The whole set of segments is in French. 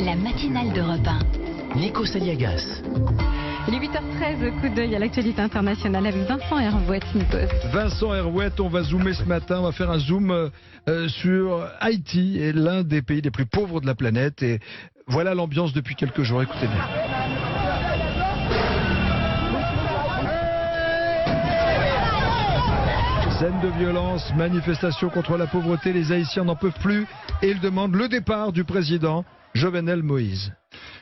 La matinale d'Europe 1. Nico Saliagas. Il est 8h13, coup d'œil à l'actualité internationale avec Vincent Hervouette, Nikos. Vincent Hervouette, on va zoomer ce matin, on va faire un zoom sur Haïti, et l'un des pays les plus pauvres de la planète. Et voilà l'ambiance depuis quelques jours, écoutez bien. Scène de violence, manifestation contre la pauvreté, les Haïtiens n'en peuvent plus et ils demandent le départ du président Jovenel Moïse.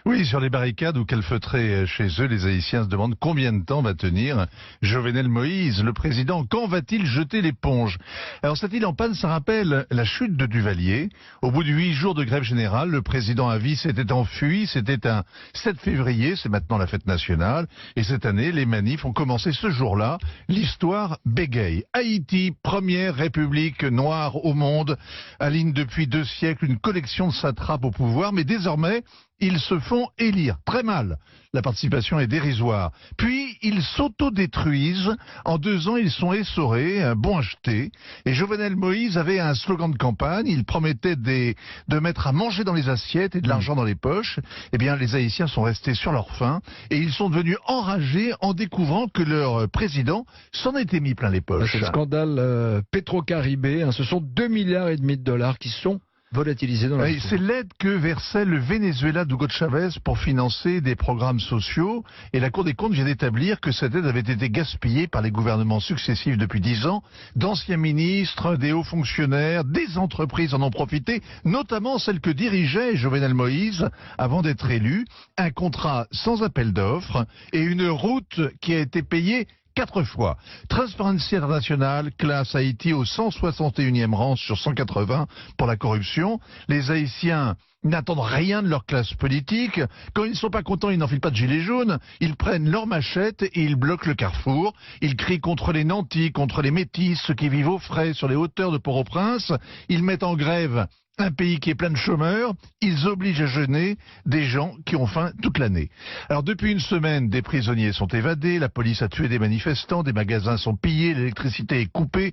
Oui, sur les barricades ou calfeutrés chez eux, les Haïtiens se demandent combien de temps va tenir Jovenel Moïse, le président. Quand va-t-il jeter l'éponge? Alors cette île en panne, ça rappelle la chute de Duvalier. Au bout de 8 jours de grève générale, le président à vie s'était enfui. C'était un 7 février, c'est maintenant la fête nationale. Et cette année, les manifs ont commencé ce jour-là. L'histoire bégaye. Haïti, première république noire au monde, aligne depuis 2 siècles une collection de satrapes au pouvoir. Mais désormais, ils se font élire. Très mal. La participation est dérisoire. Puis, ils s'autodétruisent. En 2 ans, ils sont essorés, un bon acheté. Et Jovenel Moïse avait un slogan de campagne. Il promettait de mettre à manger dans les assiettes et de l'argent dans les poches. Eh bien, les Haïtiens sont restés sur leur faim. Et ils sont devenus enragés en découvrant que leur président s'en était mis plein les poches. C'est le scandale Petro-Caribé. Ce sont 2,5 milliards de dollars qui sont volatilisé dans la C'est l'aide que versait le Venezuela d'Hugo Chavez pour financer des programmes sociaux. Et la Cour des comptes vient d'établir que cette aide avait été gaspillée par les gouvernements successifs depuis 10 ans. D'anciens ministres, des hauts fonctionnaires, des entreprises en ont profité, notamment celles que dirigeait Jovenel Moïse avant d'être élu. Un contrat sans appel d'offres et une route qui a été payée 4 fois. Transparency International classe Haïti au 161e rang sur 180 pour la corruption. Les Haïtiens n'attendent rien de leur classe politique. Quand ils ne sont pas contents, ils n'enfilent pas de gilets jaunes. Ils prennent leurs machettes et ils bloquent le carrefour. Ils crient contre les nantis, contre les métis, ceux qui vivent aux frais sur les hauteurs de Port-au-Prince. Ils mettent en grève un pays qui est plein de chômeurs, ils obligent à jeûner des gens qui ont faim toute l'année. Alors depuis une semaine, des prisonniers sont évadés, la police a tué des manifestants, des magasins sont pillés, l'électricité est coupée,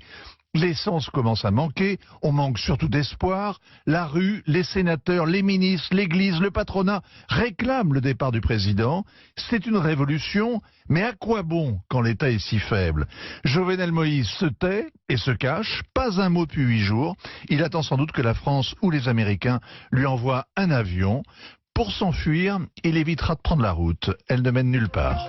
l'essence commence à manquer, on manque surtout d'espoir. La rue, les sénateurs, les ministres, l'église, le patronat réclament le départ du président. C'est une révolution, mais à quoi bon quand l'État est si faible? Jovenel Moïse se tait et se cache, pas un mot depuis 8 jours. Il attend sans doute que la France ou les Américains lui envoient un avion. Pour s'enfuir, il évitera de prendre la route. Elle ne mène nulle part.